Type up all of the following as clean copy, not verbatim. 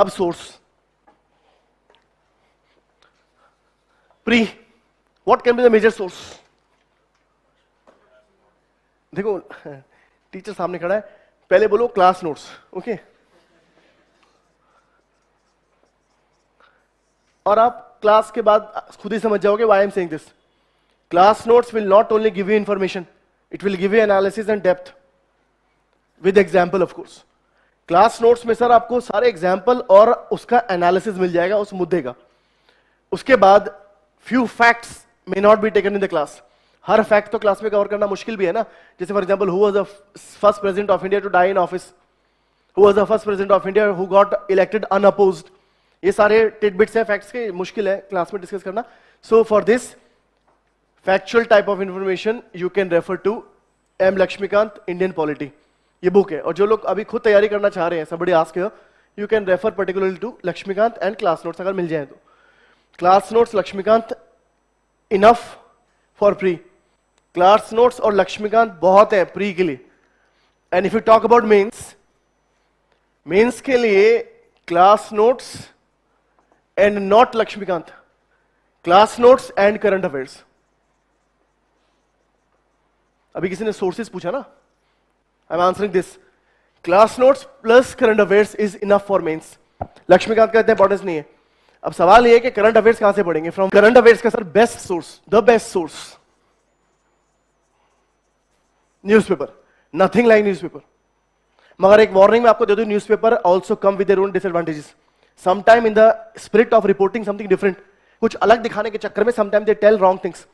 अब source pre, what can be the major source? देखो teacher सामने खड़ा है, पहले बोलो क्लास नोट्स, ओके? और आप क्लास के बाद खुद ही समझ जाओगे why I am saying this. Class notes will not only give you information, it will give you analysis and depth with example of course. Class notes में सर आपको सारे एग्जाम्पल और उसका एनालिसिस मिल जाएगा उस मुद्दे का. उसके बाद few facts may not be taken in the class. हर फैक्ट तो क्लास में कवर करना मुश्किल भी है ना. जैसे for example, who was the first president of India to die in office, who was the first president of India who got elected unopposed. ये सारे टिडबिट्स हैं फैक्ट्स के, मुश्किल है क्लास में डिस्कस करना. So for this factual type of information you can refer to M Laxmikanth Indian polity, ये book है. और जो लोग अभी खुद तैयारी करना चाह रहे हैं, somebody ask here, you can refer particularly to Laxmikanth and class notes अगर मिल जाए तो. Class notes Laxmikanth enough for pre. Class notes और लक्ष्मीकांत बहुत है प्री के लिए. And if you talk about mains, mains के लिए class notes and not Laxmikanth, class notes and current affairs. अभी किसी ने सोर्सेस पूछा ना, I'm answering this. Class notes plus current affairs is enough for mains. Laxmikant का इतना इंपॉर्टेंस नहीं है. अब सवाल ये है कि करंट अफेयर्स कहां से पढ़ेंगे? फ्रॉम करंट अफेयर्स का sir best source, the best source, newspaper. Nothing like newspaper. मगर एक वार्निंग मैं आपको दे दूं, newspaper also come with their own disadvantages. Sometime in the spirit of reporting something different, कुछ अलग दिखाने के चक्कर में sometime they tell wrong things.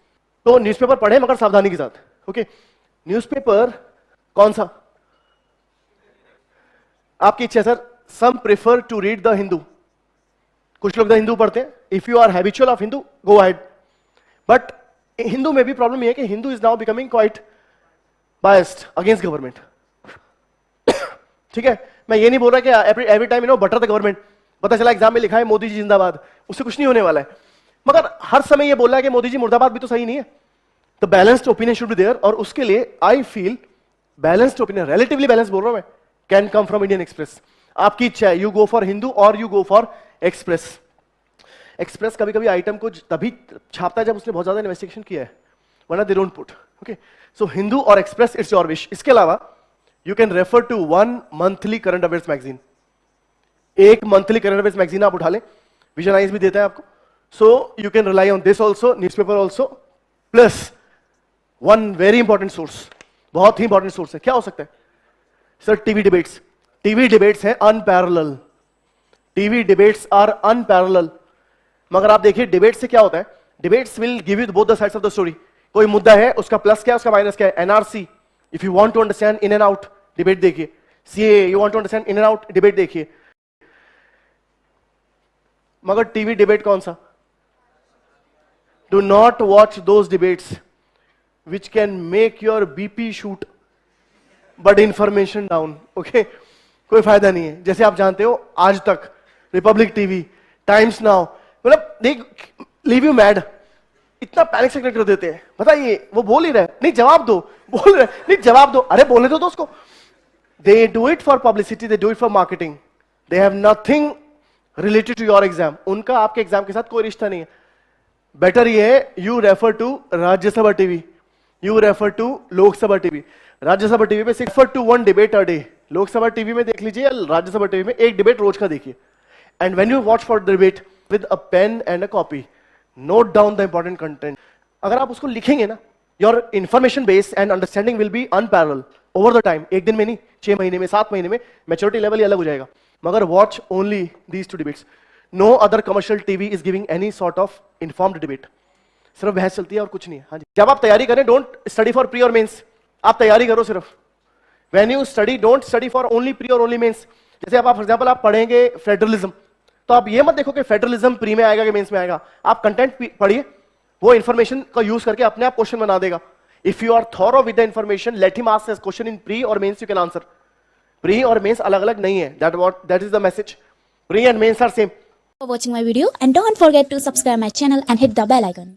तो न्यूज़पेपर पढ़े मगर सावधानी के साथ, ओके? न्यूज़पेपर कौन सा आपकी इच्छा है sir? Some prefer to read the Hindu. कुछ लोग द हिंदू पढ़ते हैं. If you are habitual of Hindu, go ahead. But Hindu में भी प्रॉब्लम यह है कि Hindu is now becoming quite biased against government. ठीक है, मैं ये नहीं बोल रहा कि every time butter the government. पता चला एग्जाम में लिखा है मोदी जी जिंदाबाद, उससे कुछ नहीं होने वाला है. मगर हर समय ये बोल रहा है कि मोदी जी मुर्दाबाद भी तो सही नहीं है. The balanced opinion should be there. और उसके लिए I feel balanced opinion, relatively balance बोल रहा हूं मैं, can come from Indian Express. आपकी इच्छा है, यू गो फॉर हिंदू और you go for Express. Express कभी कभी आइटम को तभी छापता है जब उसने बहुत ज्यादा इन्वेस्टिगेशन किया है, वरना they don't put. Okay, so Hindu और एक्सप्रेस, इट्स योर विश. इसके अलावा you can refer to one monthly current affairs magazine. एक मंथली करंट अफेयर्स मैगजीन आप उठा लें, विजनाइज भी देता है आपको. So you can rely on this also, newspaper also, plus one very important source, बहुत ही इंपॉर्टेंट सोर्स है. क्या हो सकता है सर? TV debates. टीवी डिबेट्स हैं unparallel. TV debates are unparallel. मगर आप देखिए डिबेट से क्या होता है, debates will give you both the sides of the story. कोई मुद्दा है, उसका प्लस क्या है, उसका माइनस क्या है. NRC, if you want to understand in and out, debate देखिए. CA, you want to understand in and out, debate देखिए. मगर टीवी डिबेट कौन सा? Do not watch those debates which can make your BP shoot but information down. Okay, कोई फायदा नहीं है. जैसे आप जानते हो, आज तक, रिपब्लिक टीवी, टाइम्स नाउ, मतलब देख लीव यू मैड. इतना पैनिक से कर देते हैं. बताइए, वो बोल ही रहे, नहीं जवाब दो, बोल रहे नहीं जवाब दो. अरे बोलने दो उसको. They do it for publicity, they do it for marketing. They have nothing related to your exam. उनका आपके एग्जाम के साथ कोई रिश्ता नहीं है. बेटर ये है, you refer to Rajya Sabha TV, you refer to Lok Sabha TV. Rajya Sabha TV पे refer to one debate a day. Lok Sabha TV में देख लीजिए, राज्यसभा टीवी में एक डिबेट रोज का देखिए. And when you watch for debate with a pen and a copy, note down the important content. अगर आप उसको लिखेंगे ना, your information base and understanding will be unparallel over the time. एक दिन में नहीं, 6 महीने में, 7 महीने में मैच्योरिटी लेवल ही अलग हो जाएगा. मगर watch only these two debates. No other commercial TV is giving any sort of informed debate. सिर्फ बहस चलती है और कुछ नहीं है. हाँ जी, जब आप तैयारी करें, डोंट स्टडी फॉर प्री और मेंस. आप तैयारी करो सिर्फ. When you study, don't study for only pre और ओनली मेंस. जैसे आप फॉर एग्जांपल आप पढ़ेंगे फेडरलिज्म, तो आप ये मत देखो कि फेडरलिज्म प्री में आएगा कि मेंस में आएगा. आप कंटेंट पढ़िए, वो इंफॉर्मेशन का यूज करके अपने आप क्वेश्चन बना देगा. If you are thorough with the information, let him ask question in pre और mains, you can answer. Pre और मेंस अलग अलग नहीं है. That is the message. Pre and mains are same. For watching my video, and don't forget to subscribe my channel and hit the bell icon.